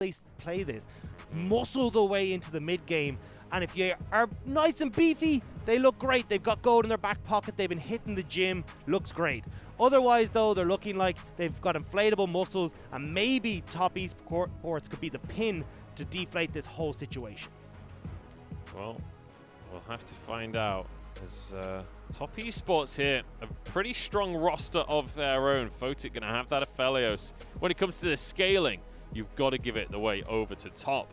they play this. Muscle the way into the mid game, and if you are nice and beefy, they look great. They've got gold in their back pocket, they've been hitting the gym, looks great. Otherwise though, they're looking like they've got inflatable muscles, and maybe Top Esports could be the pin to deflate this whole situation. Well, we'll have to find out, as Top Esports here, a pretty strong roster of their own. Photic going to have that Aphelios. When it comes to the scaling, you've got to give it the way over to top.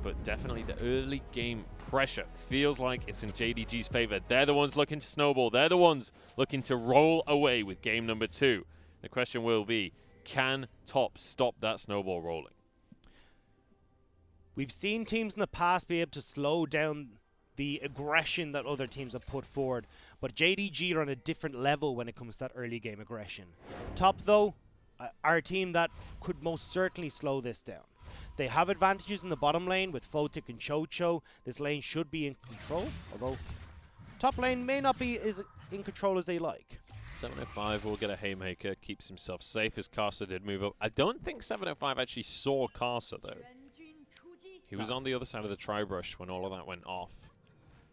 But definitely the early game pressure feels like it's in JDG's favor. They're the ones looking to snowball. They're the ones looking to roll away with game number 2. The question will be, can Top stop that snowball rolling? We've seen teams in the past be able to slow down the aggression that other teams have put forward, but JDG are on a different level when it comes to that early game aggression. Top, though, are a team that could most certainly slow this down. They have advantages in the bottom lane with Photic and Chocho. This lane should be in control, although top lane may not be as in control as they like. 705 will get a haymaker, keeps himself safe as Karsa did move up. I don't think 705 actually saw Karsa, though. He was on the other side of the tri-brush when all of that went off.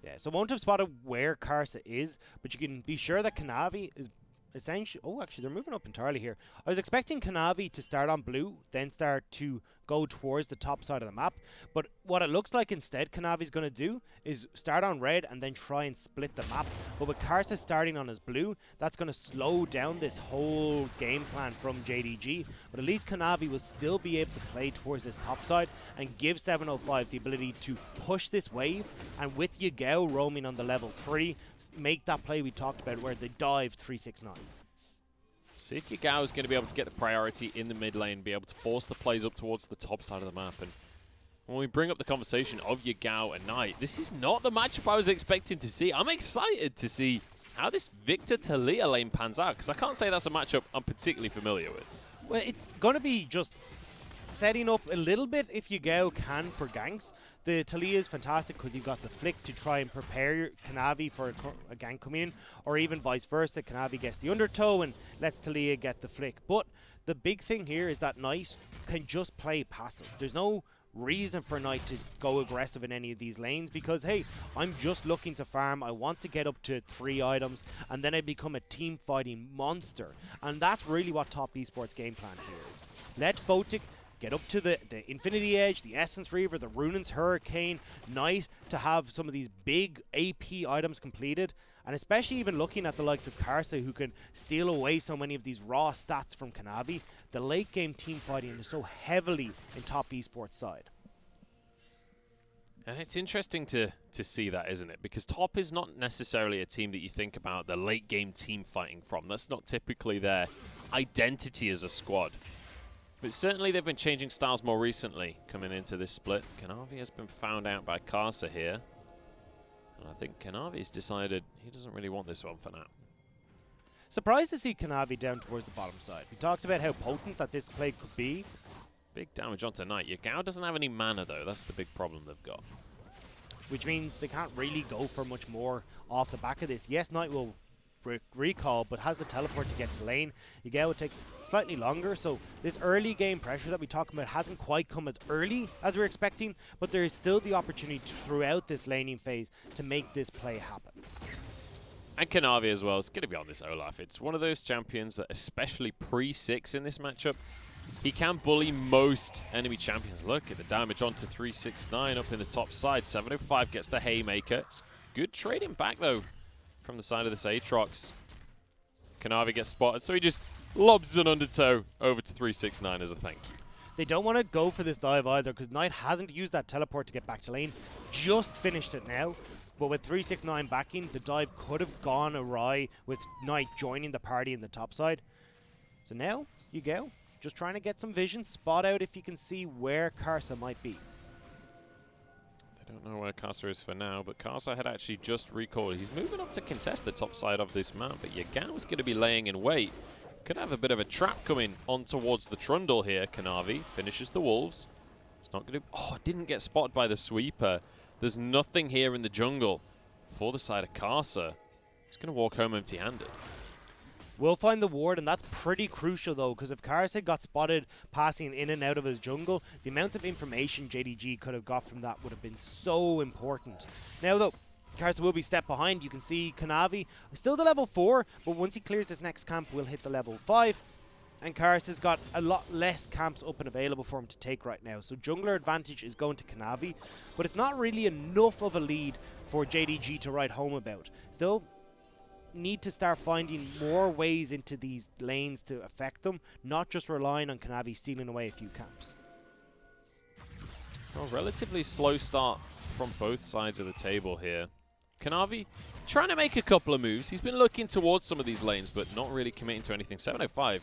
Yeah, so won't have spotted where Karsa is, but you can be sure that Kanavi is essentially... Oh, actually, they're moving up entirely here. I was expecting Kanavi to start on blue, then start to go towards the top side of the map. But what it looks like instead Kanavi's going to do is start on red and then try and split the map. But with Karsa starting on his blue, that's going to slow down this whole game plan from JDG. But at least Kanavi will still be able to play towards this top side and give 705 the ability to push this wave. And with Yagao roaming on the level 3, make that play we talked about where they dived 369. See if Yagao is going to be able to get the priority in the mid lane, be able to force the plays up towards the top side of the map. And when we bring up the conversation of Yagao and Knight, this is not the matchup I was expecting to see. I'm excited to see how this Victor Talia lane pans out, because I can't say that's a matchup I'm particularly familiar with. Well, it's going to be just setting up a little bit if Yagao can for ganks. The Talia is fantastic because you've got the flick to try and prepare Kanavi for a gank coming in, or even vice versa. Kanavi gets the undertow and lets Talia get the flick. But the big thing here is that Knight can just play passive. There's no reason for Knight to go aggressive in any of these lanes because, hey, I'm just looking to farm. I want to get up to 3 items and then I become a team fighting monster. And that's really what Top Esports game plan here is. Let Photic get up to the Infinity Edge, the Essence Reaver, the Runin's Hurricane, Knight to have some of these big AP items completed. And especially even looking at the likes of Karsa, who can steal away so many of these raw stats from Kanavi. The late game team fighting is so heavily in Top Esports side. And it's interesting to see that, isn't it? Because Top is not necessarily a team that you think about the late game team fighting from. That's not typically their identity as a squad. But certainly they've been changing styles more recently coming into this split. Kanavi has been found out by Karsa here. And I think Kanavi's decided he doesn't really want this one for now. Surprised to see Kanavi down towards the bottom side. We talked about how potent that this play could be. Big damage onto Knight. Yagao doesn't have any mana though. That's the big problem they've got. Which means they can't really go for much more off the back of this. Yes, Knight will recall, but has the teleport to get to lane. Yagao will take slightly longer, so this early game pressure that we talk about hasn't quite come as early as we were expecting, but there is still the opportunity throughout this laning phase to make this play happen. And Kanavi as well is going to be on this Olaf. It's one of those champions that, especially pre-6 in this matchup, he can bully most enemy champions. Look at the damage onto 369 up in the top side. 705 gets the haymaker. It's good trading back though from the side of this Aatrox. Kanavi gets spotted, so he just lobs an undertow over to 369 as a thank you. They don't want to go for this dive either because Knight hasn't used that teleport to get back to lane. Just finished it now. But with 369 backing, the dive could have gone awry with Knight joining the party in the top side. So now, you go. Just trying to get some vision, spot out if you can see where Karsa might be. They don't know where Karsa is for now, but Karsa had actually just recalled. He's moving up to contest the top side of this map, but Yagao's going to be laying in wait. Could have a bit of a trap coming on towards the Trundle here. Kanavi finishes the Wolves. It's not going to... Oh, didn't get spotted by the sweeper. There's nothing here in the jungle for the side of Karsa. He's going to walk home empty-handed. Will find the ward, and that's pretty crucial though, because if Karsa got spotted passing in and out of his jungle, the amount of information JDG could have got from that would have been so important. Now though, Karsa will be step behind. You can see Kanavi still the level 4, but once he clears this next camp, will hit the level 5. And Karsa's got a lot less camps up and available for him to take right now. So jungler advantage is going to Kanavi, but it's not really enough of a lead for JDG to write home about. Still, need to start finding more ways into these lanes to affect them, not just relying on Kanavi stealing away a few camps. Well, relatively slow start from both sides of the table here. Kanavi trying to make a couple of moves. He's been looking towards some of these lanes, but not really committing to anything. 705.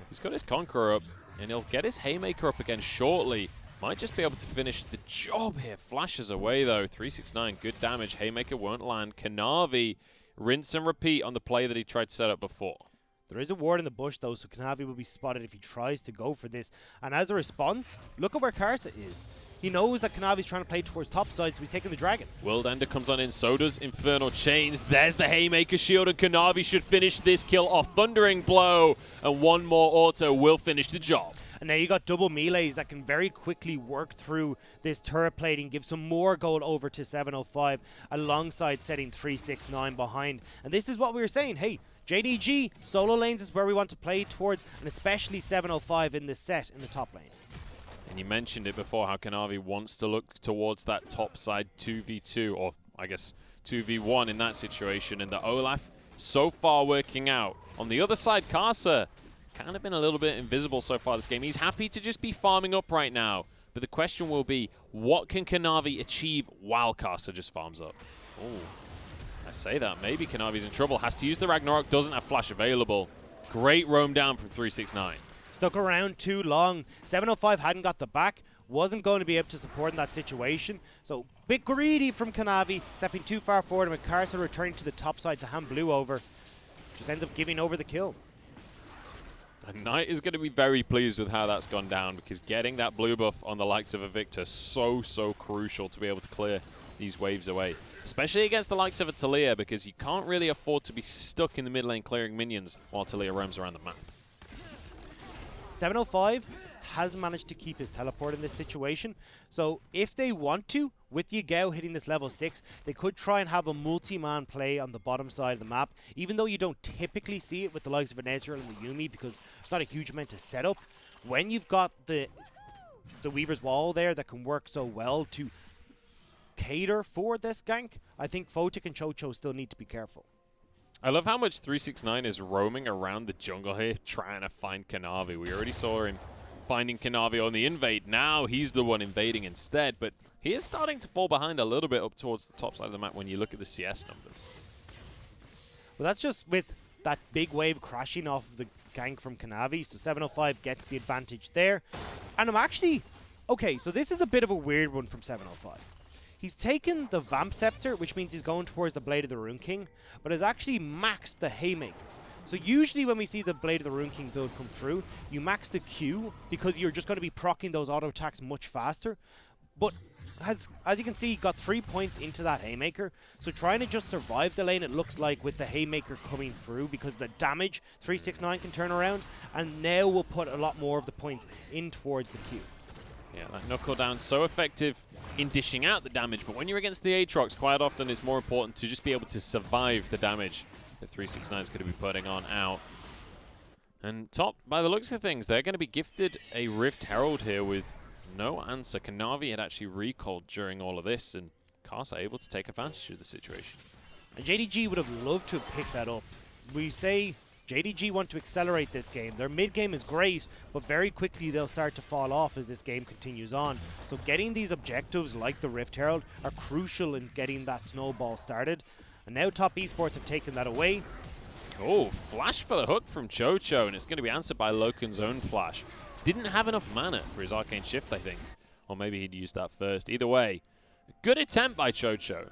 He's got his Conqueror up, and he'll get his Haymaker up again shortly. Might just be able to finish the job here. Flashes away, though. 369, good damage. Haymaker won't land. Kanavi, rinse and repeat on the play that he tried to set up before. There is a ward in the bush, though, so Kanavi will be spotted if he tries to go for this. And as a response, look at where Karsa is. He knows that Kanavi's trying to play towards top side, so he's taking the dragon. World Ender comes on in, so does Infernal Chains. There's the Haymaker shield, and Kanavi should finish this kill off. Thundering Blow, and one more auto will finish the job. And now you got double melees that can very quickly work through this turret plating, give some more gold over to 705, alongside setting 369 behind. And this is what we were saying, hey, JDG, solo lanes is where we want to play towards, and especially 705 in this set in the top lane. And you mentioned it before, how Kanavi wants to look towards that top side 2v2, or I guess 2v1 in that situation, and the Olaf so far working out. On the other side, Karsa kind of been a little bit invisible so far this game. He's happy to just be farming up right now, but the question will be, what can Kanavi achieve while Karsa just farms up? Oh, I say that, maybe Kanavi's in trouble. Has to use the Ragnarok, doesn't have flash available. Great roam down from 369. Stuck around too long. 705 hadn't got the back, wasn't going to be able to support in that situation. So, bit greedy from Kanavi, stepping too far forward, and Karsa returning to the top side to hand blue over. Just ends up giving over the kill. And Knight is going to be very pleased with how that's gone down, because getting that blue buff on the likes of a Victor so crucial to be able to clear these waves away. Especially against the likes of a Talia, because you can't really afford to be stuck in the mid lane clearing minions while Talia roams around the map. 705 has managed to keep his teleport in this situation. So if they want to, with Yagao hitting this level 6, they could try and have a multi-man play on the bottom side of the map, even though you don't typically see it with the likes of an Ezreal and the Yuumi, because it's not a huge amount to set up. When you've got the Weaver's Wall there that can work so well to cater for this gank, I think Photic and Chocho still need to be careful. I love how much 369 is roaming around the jungle here, trying to find Kanavi. We already saw him finding Kanavi on the invade. Now he's the one invading instead, but he is starting to fall behind a little bit up towards the top side of the map when you look at the CS numbers. Well, that's just with that big wave crashing off of the gank from Kanavi, so 705 gets the advantage there. And I'm actually... Okay, so this is a bit of a weird one from 705. He's taken the Vamp Scepter, which means he's going towards the Blade of the Rune King, but has actually maxed the Haymaker. So usually when we see the Blade of the Rune King build come through, you max the Q because you're just going to be proccing those auto attacks much faster. But as you can see, he got 3 points into that Haymaker. So trying to just survive the lane, it looks like, with the Haymaker coming through, because the damage 369 can turn around, and now we'll put a lot more of the points in towards the Q. Yeah, that knuckle down so effective in dishing out the damage, but when you're against the Aatrox, quite often it's more important to just be able to survive the damage that 369 is going to be putting on out. And top, by the looks of things, they're going to be gifted a Rift Herald here with no answer. Kanavi had actually recalled during all of this, and Karsa able to take advantage of the situation. And JDG would have loved to have picked that up. We say JDG want to accelerate this game. Their mid game is great, but very quickly they'll start to fall off as this game continues on. So getting these objectives like the Rift Herald are crucial in getting that snowball started. And now Top Esports have taken that away. Oh, flash for the hook from Chocho, and it's going to be answered by Loken's own flash. Didn't have enough mana for his Arcane Shift, I think. Or maybe he'd use that first. Either way, good attempt by Chocho.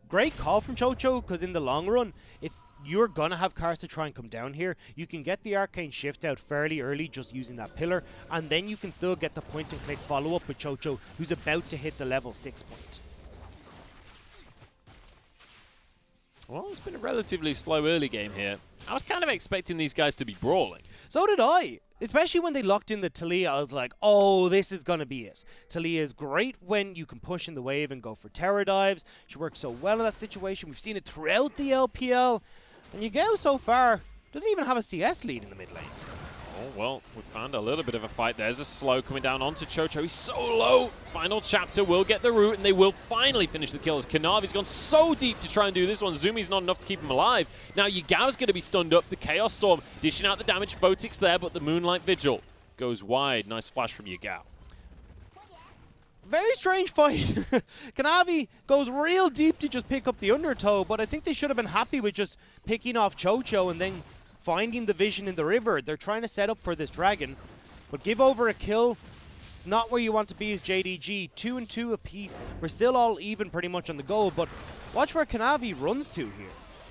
Great call from Chocho, because in the long run, if you're going to have Karsa try and come down here, you can get the Arcane Shift out fairly early just using that pillar, and then you can still get the point and click follow-up with Chocho, who's about to hit the level 6 point. Well, it's been a relatively slow early game here. I was kind of expecting these guys to be brawling. So did I. Especially when they locked in the Talia, I was like, oh, this is going to be it. Talia is great when you can push in the wave and go for terror dives. She works so well in that situation. We've seen it throughout the LPL. And Yagao so far doesn't even have a CS lead in the mid lane. Oh, well, we found a little bit of a fight. There's a slow coming down onto Chocho. He's so low. Final chapter will get the root, and they will finally finish the kills. Kanavi's gone so deep to try and do this one. Zumi's not enough to keep him alive. Now Yagao's going to be stunned up. The Chaos Storm dishing out the damage. Photic's there, but the Moonlight Vigil goes wide. Nice flash from Yagao. Very strange fight. Kanavi goes real deep to just pick up the undertow, but I think they should have been happy with just picking off Chocho and then finding the vision in the river. They're trying to set up for this dragon, but give over a kill. It's not where you want to be as JDG. 2 and 2 apiece. We're still all even pretty much on the goal, but watch where Kanavi runs to here.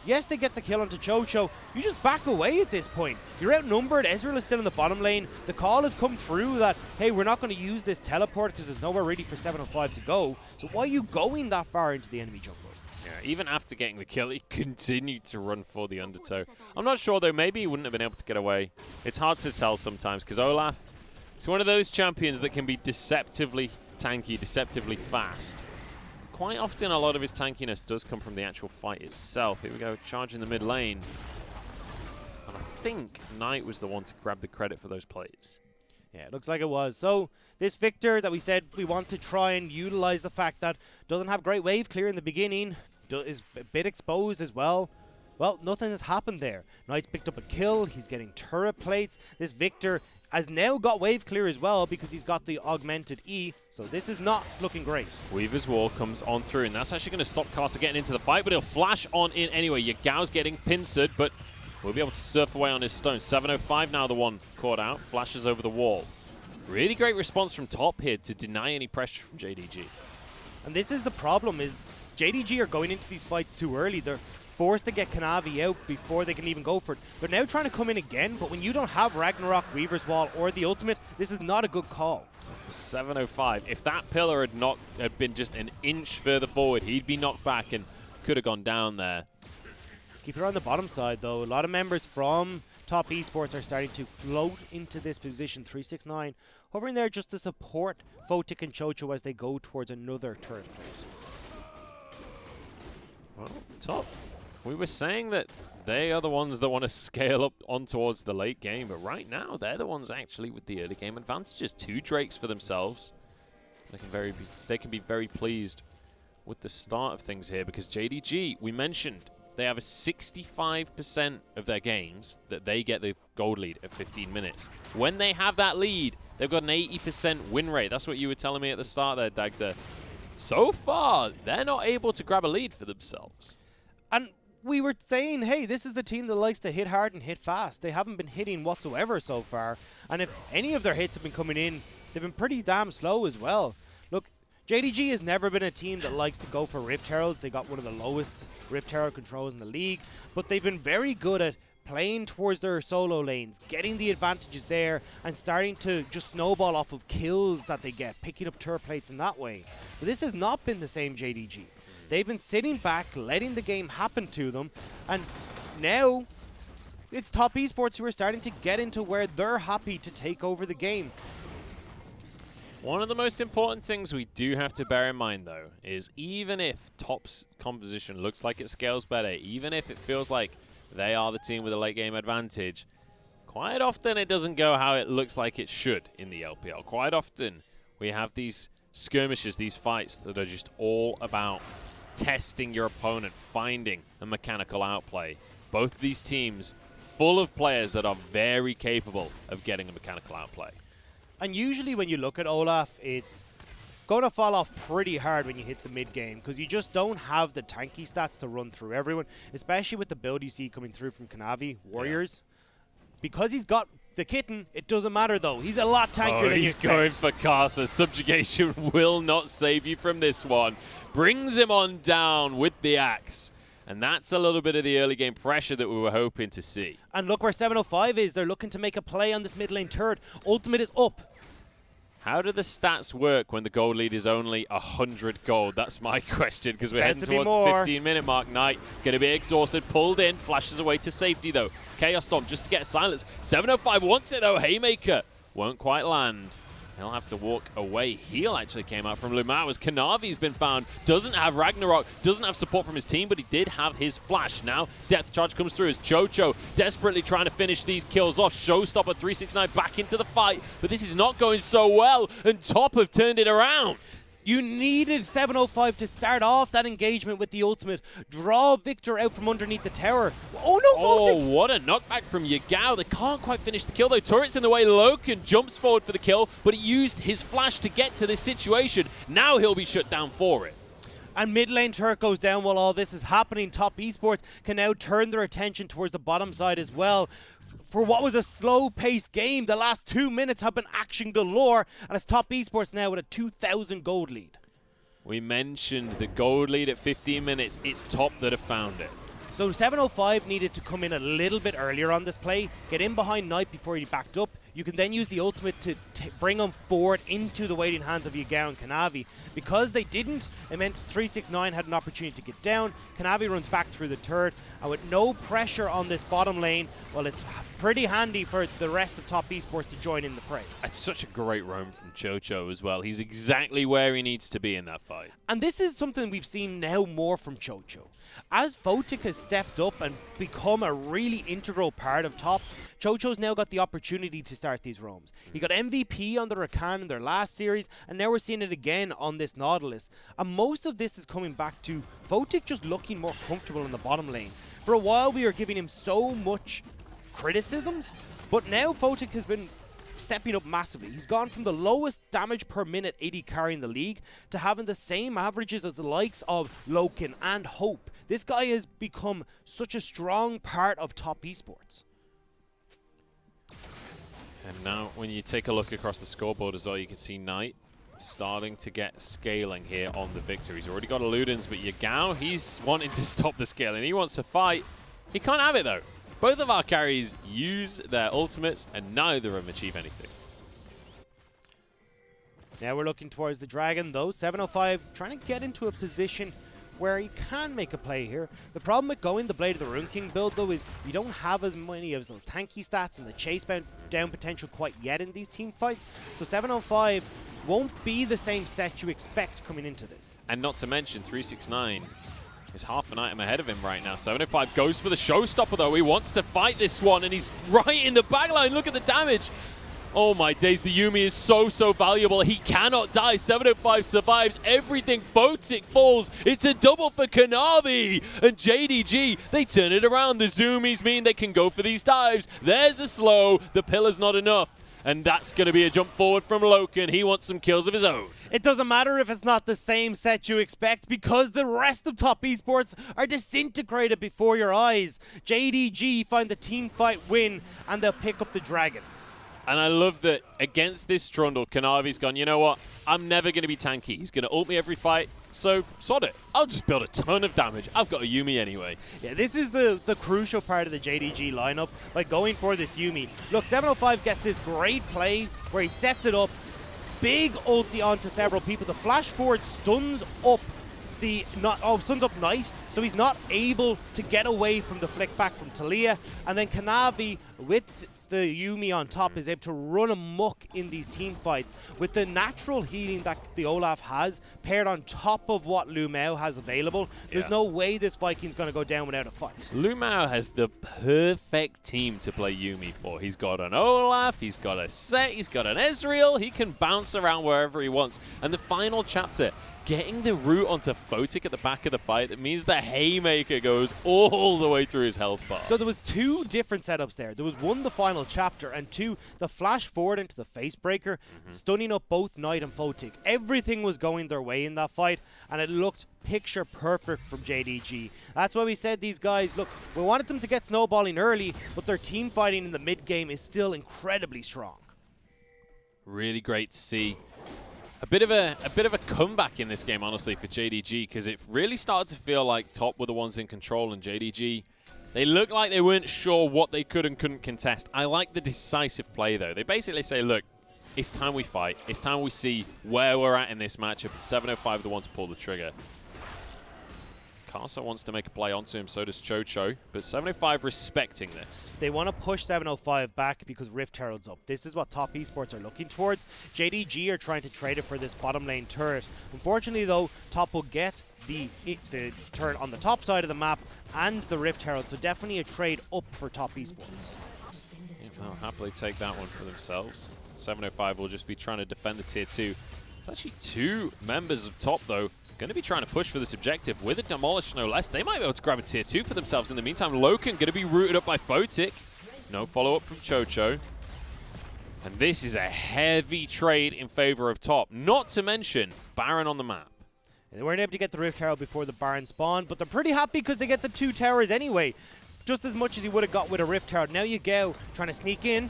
Yes, they get the kill onto Chocho. You just back away at this point. You're outnumbered. Ezreal is still in the bottom lane. The call has come through that, hey, we're not going to use this teleport because there's nowhere really for 705 to go. So why are you going that far into the enemy jungle? Yeah, even after getting the kill, he continued to run for the undertow. I'm not sure, though. Maybe he wouldn't have been able to get away. It's hard to tell sometimes, because Olaf, it's one of those champions that can be deceptively tanky, deceptively fast. Quite often, a lot of his tankiness does come from the actual fight itself. Here we go, charging the mid lane. And I think Knight was the one to grab the credit for those plays. Yeah, it looks like it was. So this Victor that we said we want to try and utilize the fact that doesn't have great wave clear in the beginning, is a bit exposed as well. Well, nothing has happened there. Knight's picked up a kill. He's getting turret plates. This Victor has now got wave clear as well because he's got the augmented E. So this is not looking great. Weaver's Wall comes on through, and that's actually going to stop Caster getting into the fight, but he'll flash on in anyway. Yagao's getting pincered, but we'll be able to surf away on his stone. 705 now, the one caught out. Flashes over the wall. Really great response from top here to deny any pressure from JDG. And this is the problem, is JDG are going into these fights too early. They're forced to get Kanavi out before they can even go for it. They're now trying to come in again, but when you don't have Ragnarok, Weaver's Wall, or the ultimate, this is not a good call. 705. If that pillar had been just an inch further forward, he'd be knocked back and could have gone down there. Keep it on the bottom side, though. A lot of members from Top Esports are starting to float into this position. 369 hovering there just to support Photic and Chocho as they go towards another turret place. Well, top. We were saying that they are the ones that want to scale up on towards the late game, but right now they're the ones actually with the early game advantages. 2 Drakes for themselves. They can be very pleased with the start of things here because JDG, we mentioned, they have a 65% of their games that they get the gold lead at 15 minutes. When they have that lead, they've got an 80% win rate. That's what you were telling me at the start there, Dagda. So far, they're not able to grab a lead for themselves. And we were saying, hey, this is the team that likes to hit hard and hit fast. They haven't been hitting whatsoever so far. And if any of their hits have been coming in, they've been pretty damn slow as well. Look, JDG has never been a team that likes to go for Rift Heralds. They got one of the lowest Rift Herald controls in the league. But they've been very good at playing towards their solo lanes, getting the advantages there, and starting to just snowball off of kills that they get, picking up turret plates in that way. But this has not been the same JDG. They've been sitting back, letting the game happen to them, and now it's Top Esports who are starting to get into where they're happy to take over the game. One of the most important things we do have to bear in mind, though, is even if Top's composition looks like it scales better, even if it feels like they are the team with a late game advantage, quite often it doesn't go how it looks like it should in the LPL. Quite often we have these skirmishes, these fights that are just all about testing your opponent, finding a mechanical outplay. Both of these teams full of players that are very capable of getting a mechanical outplay. And usually when you look at Olaf, it's going to fall off pretty hard when you hit the mid game because you just don't have the tanky stats to run through everyone, especially with the build you see coming through from Kanavi, Warriors. Yeah. Because he's got the kitten, it doesn't matter though. He's a lot tankier than you expect. He's going for Casa. Subjugation will not save you from this one. Brings him on down with the axe. And that's a little bit of the early game pressure that we were hoping to see. And look where 705 is. They're looking to make a play on this mid lane turret. Ultimate is up. How do the stats work when the gold lead is only 100 gold? That's my question, because we're heading towards the 15-minute mark. Knight going to be exhausted, pulled in, flashes away to safety, though. Chaos Storm just to get silence. 705 wants it, though. Haymaker won't quite land. He'll have to walk away. Heal actually came out from Lumao as Kanavi's been found. Doesn't have Ragnarok, doesn't have support from his team, but he did have his flash. Now, Depth Charge comes through as Chocho desperately trying to finish these kills off. Showstopper 369 back into the fight, but this is not going so well, and Top have turned it around. You needed 705 to start off that engagement with the ultimate. Draw Victor out from underneath the tower. Oh no, Voltic! Oh, what a knockback from Yagao. They can't quite finish the kill though. Turret's in the way. Loken jumps forward for the kill, but he used his flash to get to this situation. Now he'll be shut down for it. And mid lane turret goes down while all this is happening. Top Esports can now turn their attention towards the bottom side as well. For what was a slow-paced game, the last 2 minutes have been action galore, and it's Top Esports now with a 2,000 gold lead. We mentioned the gold lead at 15 minutes. It's Top that have found it. So 705 needed to come in a little bit earlier on this play, get in behind Knight before he backed up. You can then use the ultimate to bring him forward into the waiting hands of Yagao and Kanavi. Because they didn't, it meant 369 had an opportunity to get down. Kanavi runs back through the turret, and with no pressure on this bottom lane, well, it's pretty handy for the rest of Top Esports to join in the fray. It's such a great roam from Chocho as well. He's exactly where he needs to be in that fight. And this is something we've seen now more from Chocho. As Photic has stepped up and become a really integral part of Top, Chocho's now got the opportunity to start these roams. He got MVP on the Rakan in their last series, and now we're seeing it again on this Nautilus. And most of this is coming back to Photic just looking more comfortable in the bottom lane. For a while we were giving him so much criticisms, but now Photic has been stepping up massively. He's gone from the lowest damage per minute AD carry in the league to having the same averages as the likes of Loken and Hope. This guy has become such a strong part of Top Esports. And now when you take a look across the scoreboard as well, you can see Knight starting to get scaling here on the Victor. He's already got a Ludens, but Yagao, he's wanting to stop the scaling. He wants to fight. He can't have it though. Both of our carries use their ultimates, and neither of them achieve anything. Now we're looking towards the Dragon, though. 705 trying to get into a position where he can make a play here. The problem with going the Blade of the Rune King build, though, is you don't have as many of those tanky stats and the chase down potential quite yet in these team fights. So 705 won't be the same set you expect coming into this. And not to mention 369 is half an item ahead of him right now. 705 goes for the showstopper though. He wants to fight this one, and he's right in the backline. Look at the damage. Oh my days, the Yuumi is so valuable. He cannot die. 705 survives everything. Photic falls. It's a double for Kanavi. And JDG, they turn it around. The zoomies mean they can go for these dives. There's a slow. The pillar's not enough. And that's going to be a jump forward from Loken. He wants some kills of his own. It doesn't matter if it's not the same set you expect, because the rest of Top Esports are disintegrated before your eyes. JDG find the team fight win, and they'll pick up the Dragon. And I love that against this Trundle, Kanavi's gone, you know what? I'm never going to be tanky. He's going to ult me every fight, so sod it. I'll just build a ton of damage. I've got a Yuumi anyway. Yeah, this is the crucial part of the JDG lineup, by going for this Yuumi. Look, 705 gets this great play where he sets it up, big ulti onto several people. The flash forward stuns up Knight, so he's not able to get away from the flick back from Talia. And then Kanavi, with the Yuumi on top, is able to run amok in these team fights with the natural healing that the Olaf has paired on top of what Lumao has available. There's no way this Viking's going to go down without a fight. Lumao has the perfect team to play Yuumi for. He's got an Olaf, he's got a Set, he's got an Ezreal, he can bounce around wherever he wants. And the final chapter, getting the root onto Photic at the back of the fight, that means the Haymaker goes all the way through his health bar. So there was two different setups there. There was one, the final chapter, and two, the flash forward into the face breaker, stunning up both Knight and Photic. Everything was going their way in that fight, and it looked picture perfect from JDG. That's why we said these guys, look, we wanted them to get snowballing early, but their team fighting in the mid game is still incredibly strong. Really great to see. A bit of a comeback in this game, honestly, for JDG, because it really started to feel like Top were the ones in control, and JDG, they looked like they weren't sure what they could and couldn't contest. I like the decisive play, though. They basically say, look, it's time we fight. It's time we see where we're at in this matchup. It's 705 the one to pull the trigger. Carso wants to make a play onto him, so does Chocho, but 705 respecting this. They want to push 705 back because Rift Herald's up. This is what top esports are looking towards. JDG are trying to trade it for this bottom lane turret. Unfortunately though, top will get the turret on the top side of the map and the Rift Herald, so definitely a trade up for top esports. Yeah, they'll happily take that one for themselves. 705 will just be trying to defend the tier 2. It's actually 2 members of top though going to be trying to push for this objective with a demolish, no less. They might be able to grab a tier 2 for themselves. In the meantime, Loken going to be rooted up by Photic. No follow-up from Chocho. And this is a heavy trade in favor of top. Not to mention Baron on the map. And they weren't able to get the Rift Herald before the Baron spawned, but they're pretty happy because they get the 2 towers anyway. Just as much as you would have got with a Rift Herald. Now you go trying to sneak in.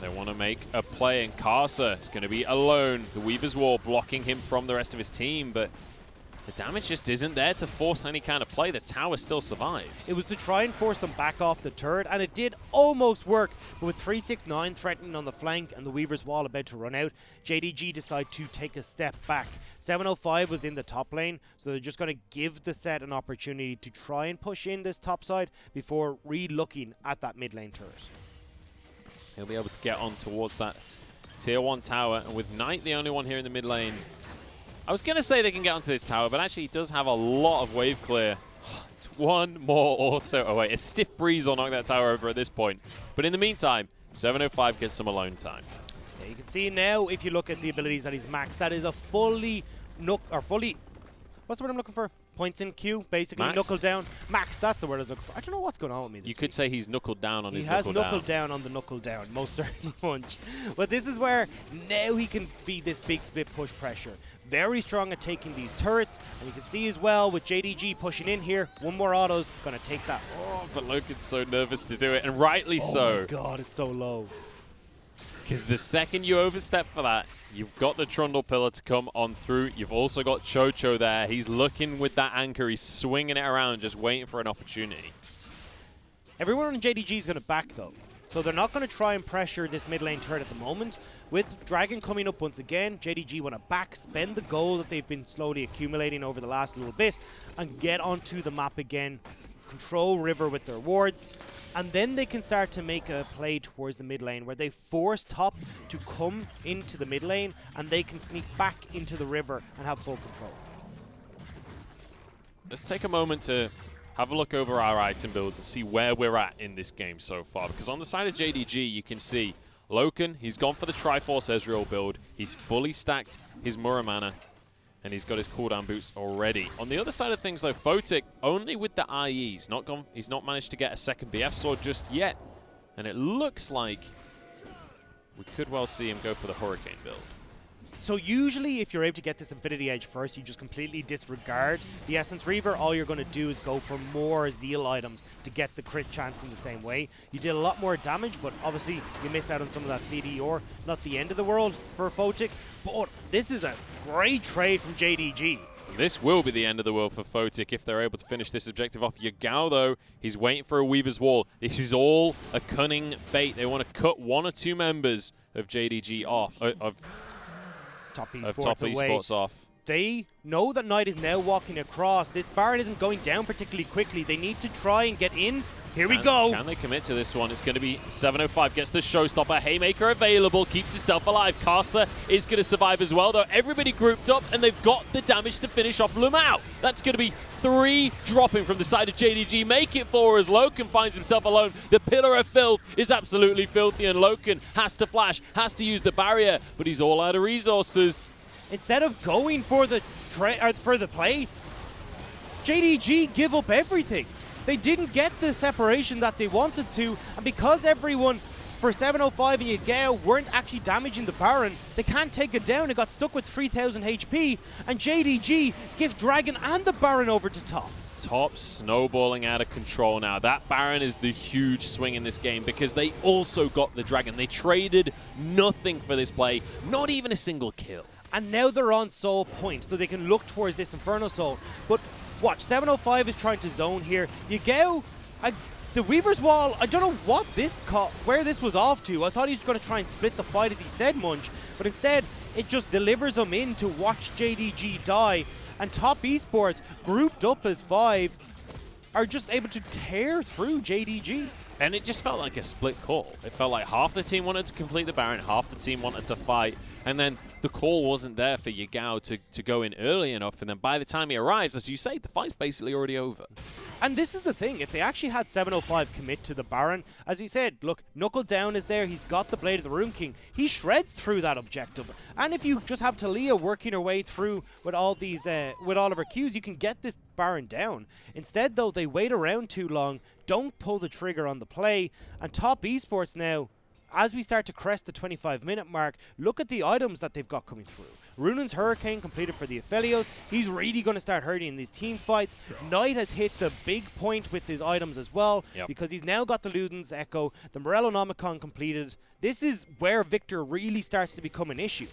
They want to make a play, and Karsa is going to be alone. The Weaver's Wall blocking him from the rest of his team, but the damage just isn't there to force any kind of play. The tower still survives. It was to try and force them back off the turret, and it did almost work. But with 369 threatening on the flank and the Weaver's Wall about to run out, JDG decide to take a step back. 705 was in the top lane, so they're just going to give the set an opportunity to try and push in this top side before re-looking at that mid lane turret. He'll be able to get on towards that tier 1 tower, and with Knight the only one here in the mid lane, I was going to say they can get onto this tower, but actually he does have a lot of wave clear. It's one more auto. Oh wait, a stiff breeze will knock that tower over at this point. But in the meantime, 705 gets some alone time. Yeah, you can see now, if you look at the abilities that he's maxed, that is a fully, what's the word I'm looking for? Points in Q, basically. Maxed? Knuckle down. Max, that's the word I was looking for. I don't know what's going on with me this You week. could say he's knuckled down on his He has knuckle knuckled down on the knuckle down, most certainly punch. But this is where now he can feed this big split push pressure. Very strong at taking these turrets, and you can see as well with JDG pushing in here, one more auto's gonna take that. Oh, but Loken's so nervous to do it, and rightly so. Oh my god, it's so low. Because the second you overstep for that, you've got the Trundle Pillar to come on through. You've also got Chocho there. He's looking with that anchor. He's swinging it around, just waiting for an opportunity. Everyone on JDG is going to back, though. So they're not going to try and pressure this mid lane turret at the moment. With Dragon coming up once again, JDG want to back, spend the gold that they've been slowly accumulating over the last little bit, and get onto the map again. Control river with their wards, and then they can start to make a play towards the mid lane where they force top to come into the mid lane, and they can sneak back into the river and have full control. Let's take a moment to have a look over our item builds and see where we're at in this game so far. Because on the side of JDG, you can see Loken, he's gone for the Triforce Ezreal build. He's fully stacked his Muramana, and he's got his cooldown boots already. On the other side of things, though, Photic, only with the IE. He's not managed to get a second BF sword just yet. And it looks like we could well see him go for the Hurricane build. So usually if you're able to get this Infinity Edge first, you just completely disregard the Essence Reaver. All you're going to do is go for more Zeal items to get the crit chance in the same way. You did a lot more damage, but obviously you missed out on some of that CDR. Not the end of the world for Photic, but this is a great trade from JDG. This will be the end of the world for Photic if they're able to finish this objective off. Yagao, though, he's waiting for a Weaver's Wall. This is all a cunning bait. They want to cut 1 or 2 members of JDG off, of Top Esports off. They know that Knight is now walking across. This Baron isn't going down particularly quickly. They need to try and get in. Here we go. Can they commit to this one? It's going to be 705. Gets the showstopper. Haymaker available. Keeps himself alive. Karsa is going to survive as well, though. Everybody grouped up, and they've got the damage to finish off Lumao. That's going to be 3 dropping from the side of JDG. Make it 4 as Loken finds himself alone. The Pillar of Filth is absolutely filthy, and Loken has to flash, has to use the barrier, but he's all out of resources. Instead of going for the play, JDG give up everything. They didn't get the separation that they wanted to, and because everyone for 705 and Yagao weren't actually damaging the Baron, they can't take it down. It got stuck with 3000 HP, and JDG give Dragon and the Baron over to top. Top snowballing out of control now. That Baron is the huge swing in this game because they also got the Dragon. They traded nothing for this play, not even a single kill. And now they're on soul point, so they can look towards this Inferno Soul. But watch, 705 is trying to zone here. Yagao, The Weaver's Wall, I don't know what where this was off to. I thought he was going to try and split the fight, as he said, Munch, but instead it just delivers him in to watch JDG die, and Top Esports, grouped up as 5, are just able to tear through JDG. And it just felt like a split call. It felt like half the team wanted to complete the Baron, half the team wanted to fight, and then the call wasn't there for Yagao to go in early enough, and then by the time he arrives, as you say, the fight's basically already over. And this is the thing, if they actually had 705 commit to the Baron, as you said, look, Knuckle Down is there, he's got the Blade of the Rune King, he shreds through that objective. And if you just have Talia working her way through with all these, with all of her Qs, you can get this Baron down. Instead though, they wait around too long, don't pull the trigger on the play, and Top Esports now, as we start to crest the 25-minute mark, look at the items that they've got coming through. Runan's Hurricane completed for the Aphelios. He's really going to start hurting in these team fights. Knight has hit the big point with his items as well, because he's now got the Luden's Echo, the Morellonomicon completed. This is where Victor really starts to become an issue.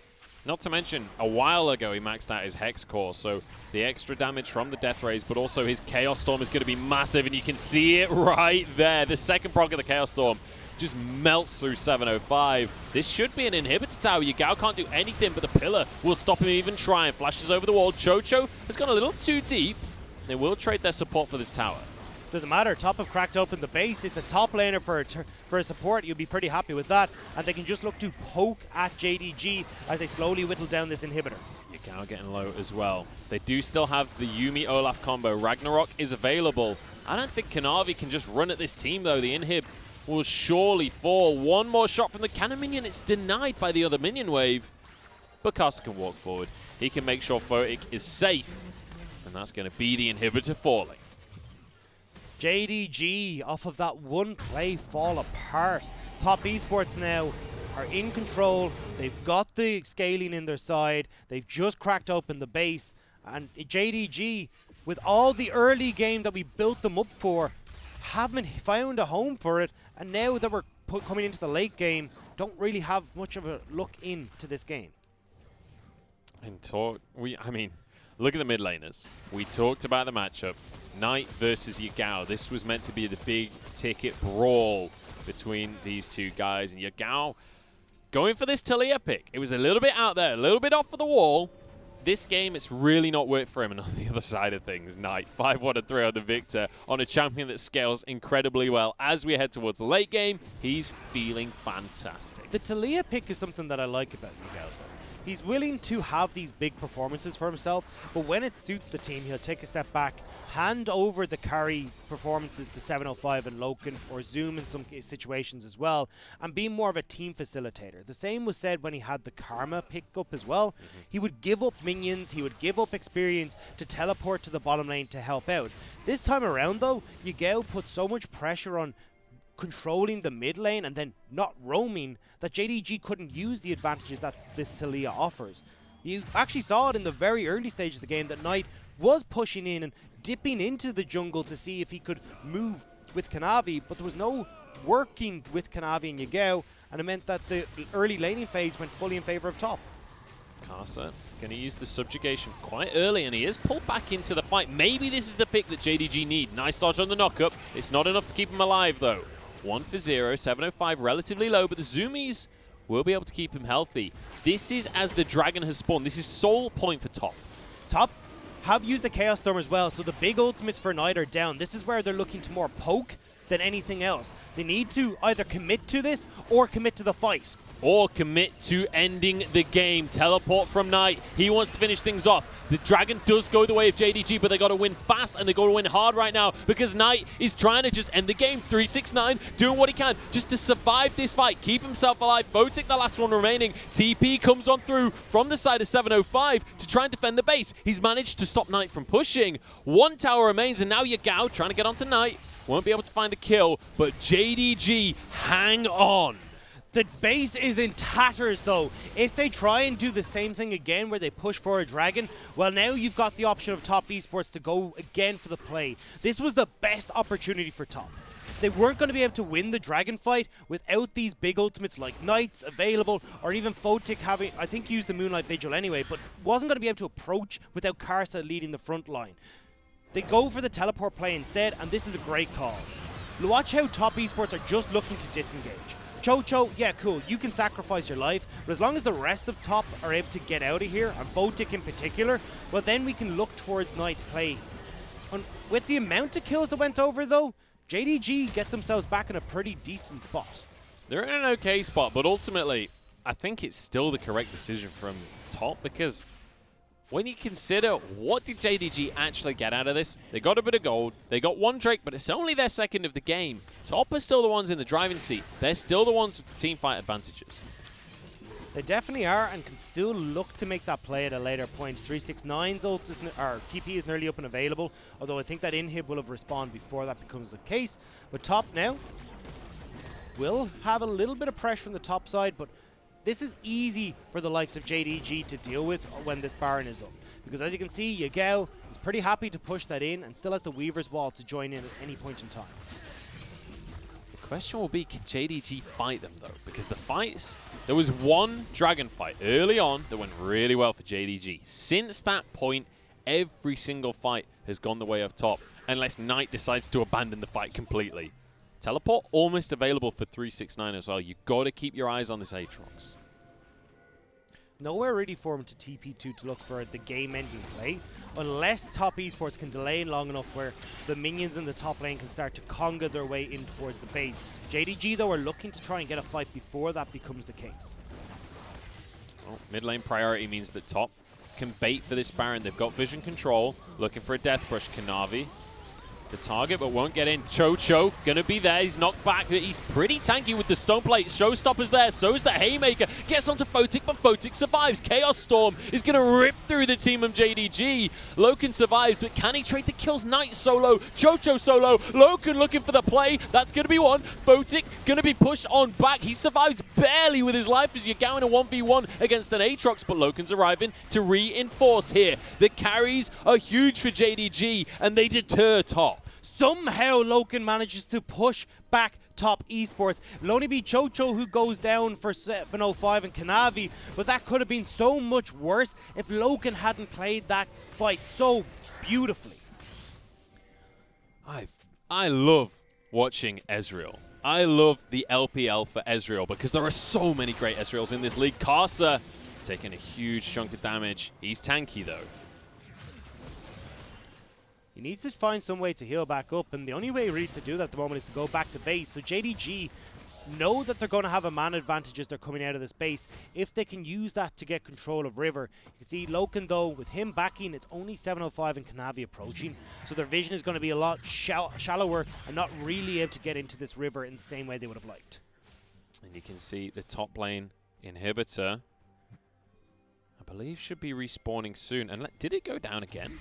Not to mention, a while ago he maxed out his Hex Core, so the extra damage from the Death Rays, but also his Chaos Storm is going to be massive, and you can see it right there. The second proc of the Chaos Storm just melts through 705. This should be an inhibitor tower. Yagao can't do anything, but the pillar will stop him even trying. Flashes over the wall. Chocho has gone a little too deep. They will trade their support for this tower. Doesn't matter. Top have cracked open the base. It's a top laner for a support. You'll be pretty happy with that. And they can just look to poke at JDG as they slowly whittle down this inhibitor. Yagao getting low as well. They do still have the Yuumi Olaf combo. Ragnarok is available. I don't think Kanavi can just run at this team, though. The inhib will surely fall. One more shot from the cannon minion. It's denied by the other minion wave. But Caster can walk forward. He can make sure Photic is safe. And that's going to be the inhibitor falling. JDG, off of that one play, fall apart. Top Esports now are in control. They've got the scaling in their side. They've just cracked open the base. And JDG, with all the early game that we built them up for, haven't found a home for it. And now that we're coming into the late game, don't really have much of a look into this game. And I mean, look at the mid laners. We talked about the matchup. Knight versus Yagao. This was meant to be the big ticket brawl between these two guys. And Yagao going for this Talia pick. It was a little bit out there, a little bit off of the wall. This game, it's really not worked for him. And on the other side of things, Knight 5-1-3 on the Victor on a champion that scales incredibly well. As we head towards the late game, he's feeling fantastic. The Talia pick is something that I like about Yagao. He's willing to have these big performances for himself, but when it suits the team, he'll take a step back, hand over the carry performances to 705 and Loken, or Zoom in some situations as well, and be more of a team facilitator. The same was said when he had the Karma pick up as well. He would give up minions, he would give up experience to teleport to the bottom lane to help out. This time around though, Yagao put so much pressure on controlling the mid lane and then not roaming that JDG couldn't use the advantages that this Talia offers. You actually saw it in the very early stage of the game that Knight was pushing in and dipping into the jungle to see if he could move with Kanavi, but there was no working with Kanavi and Yagao, and it meant that the early laning phase went fully in favor of top. Caster going to use the subjugation quite early, and he is pulled back into the fight. Maybe this is the pick that JDG need. Nice dodge on the knockup. It's not enough to keep him alive, though. 1 for 0, 705 relatively low, but the Zoomies will be able to keep him healthy. This is as the dragon has spawned. This is sole point for top. Top have used the Chaos Storm as well, so the big ultimates for Knight are down. This is where they're looking to more poke than anything else. They need to either commit to this or commit to the fight. Or commit to ending the game. Teleport from Knight. He wants to finish things off. The Dragon does go the way of JDG, but they got to win fast and they got to win hard right now because Knight is trying to just end the game. 369, doing what he can just to survive this fight, keep himself alive. Photic, the last one remaining. TP comes on through from the side of 705 to try and defend the base. He's managed to stop Knight from pushing. One tower remains, and now Yagao trying to get onto Knight. Won't be able to find the kill, but JDG, hang on. The base is in tatters though. If they try and do the same thing again where they push for a dragon, well now you've got the option of Top Esports to go again for the play. This was the best opportunity for Top. They weren't going to be able to win the dragon fight without these big ultimates like Knights available, or even Photic having, I think, used the Moonlight Vigil anyway, but wasn't going to be able to approach without Karsa leading the front line. They go for the teleport play instead, and this is a great call. Watch how top esports are just looking to disengage. Chocho, yeah, cool, you can sacrifice your life, but as long as the rest of top are able to get out of here, and Photic in particular, well then we can look towards Knight's play. And with the amount of kills that went over though, JDG get themselves back in a pretty decent spot. They're in an okay spot, but ultimately, I think it's still the correct decision from top, because when you consider what did JDG actually get out of this, they got a bit of gold, they got one Drake, but it's only their second of the game. Top are still the ones in the driving seat. They're still the ones with team fight advantages. They definitely are, and can still look to make that play at a later point. 369's ult is TP is nearly up and available, although I think that inhib will have respawned before that becomes the case. But top now will have a little bit of pressure on the top side, but this is easy for the likes of JDG to deal with when this Baron is up. Because as you can see, Yagao is pretty happy to push that in and still has the Weaver's Wall to join in at any point in time. The question will be, can JDG fight them though? Because the fights, there was one Dragon fight early on that went really well for JDG. Since that point, every single fight has gone the way of top, unless Knight decides to abandon the fight completely. Teleport almost available for 369 as well. You've got to keep your eyes on this Aatrox. Nowhere really for him to TP2 to look for the game-ending play, unless top esports can delay long enough where the minions in the top lane can start to conga their way in towards the base. JDG, though, are looking to try and get a fight before that becomes the case. Well, mid lane priority means that top can bait for this Baron. They've got vision control, looking for a death push. Kanavi the target, but won't get in. Chocho gonna be there. He's knocked back, but he's pretty tanky with the stone plate. Showstopper's there, so is the Haymaker. Gets onto Photic, but Photic survives. Chaos Storm is gonna rip through the team of JDG. Loken survives, but can he trade the kills? Knight solo, Chocho solo. Loken looking for the play. That's gonna be one. Photic gonna be pushed on back. He survives barely with his life as you're going a 1v1 against an Aatrox, but Loken's arriving to reinforce here. The carries are huge for JDG, and they deter top. Somehow Loken manages to push back top esports. It'll only be Chocho who goes down for 705 and Kanavi, but that could have been so much worse if Loken hadn't played that fight so beautifully. I love watching Ezreal. I love the LPL for Ezreal because there are so many great Ezreals in this league. Karsa taking a huge chunk of damage. He's tanky though. He needs to find some way to heal back up, and the only way really to do that at the moment is to go back to base. So JDG know that they're going to have a man advantage as they're coming out of this base if they can use that to get control of River. You can see Loken though, with him backing, it's only 705 and Kanavi approaching, so their vision is going to be a lot shallower and not really able to get into this River in the same way they would have liked. And you can see the top lane inhibitor, I believe, should be respawning soon. And did it go down again?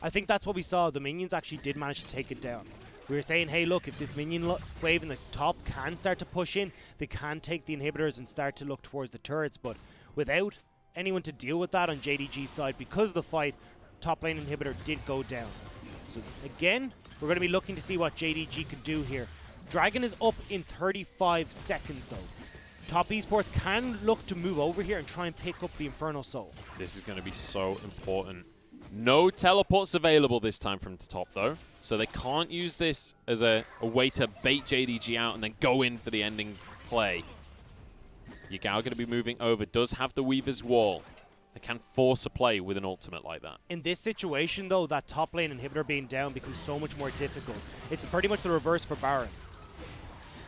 I think that's what we saw. The minions actually did manage to take it down. We were saying, hey, look, if this minion wave in the top can start to push in, they can take the inhibitors and start to look towards the turrets. But without anyone to deal with that on JDG's side, because of the fight, top lane inhibitor did go down. So again, we're going to be looking to see what JDG could do here. Dragon is up in 35 seconds, though. Top esports can look to move over here and try and pick up the Infernal Soul. This is going to be so important. No teleports available this time from the top, though, so they can't use this as a way to bait JDG out and then go in for the ending play. Yagao going to be moving over, does have the Weaver's Wall. They can force a play with an ultimate like that. In this situation, though, that top lane inhibitor being down becomes so much more difficult. It's pretty much the reverse for Baron.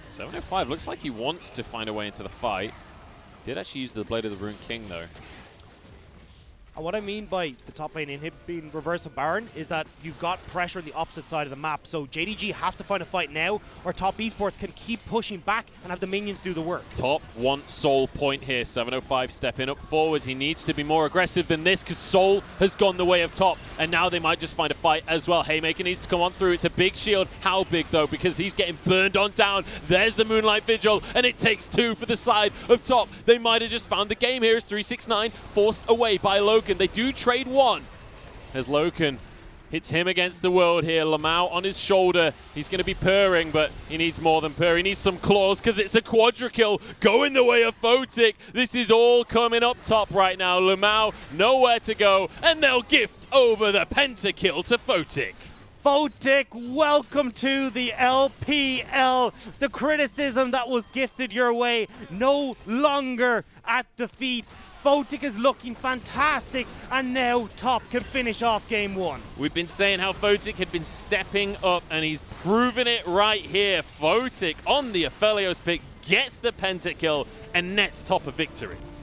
705 looks like he wants to find a way into the fight. Did actually use the Blade of the Rune King, though. And what I mean by the top lane inhib being reverse of Baron is that you've got pressure on the opposite side of the map. So JDG have to find a fight now, or top esports can keep pushing back and have the minions do the work. Top want Soul point here. 705 stepping up forwards. He needs to be more aggressive than this because Soul has gone the way of top. And now they might just find a fight as well. Haymaker needs to come on through. It's a big shield. How big though? Because he's getting burned on down. There's the Moonlight Vigil, and it takes two for the side of top. They might have just found the game here as 369 forced away by Loken. They do trade one as Loken hits him against the world here. Lamau on his shoulder. He's going to be purring, but he needs more than purr. He needs some claws because it's a quadra kill going the way of Photic. This is all coming up top right now. Lamau nowhere to go, and they'll gift over the pentakill to Photic. Photic, welcome to the LPL. The criticism that was gifted your way no longer at defeat. Photic is looking fantastic, and now Top can finish off game 1. We've been saying how Photic had been stepping up, and he's proven it right here. Photic on the Aphelios pick gets the pentakill and nets Top a victory.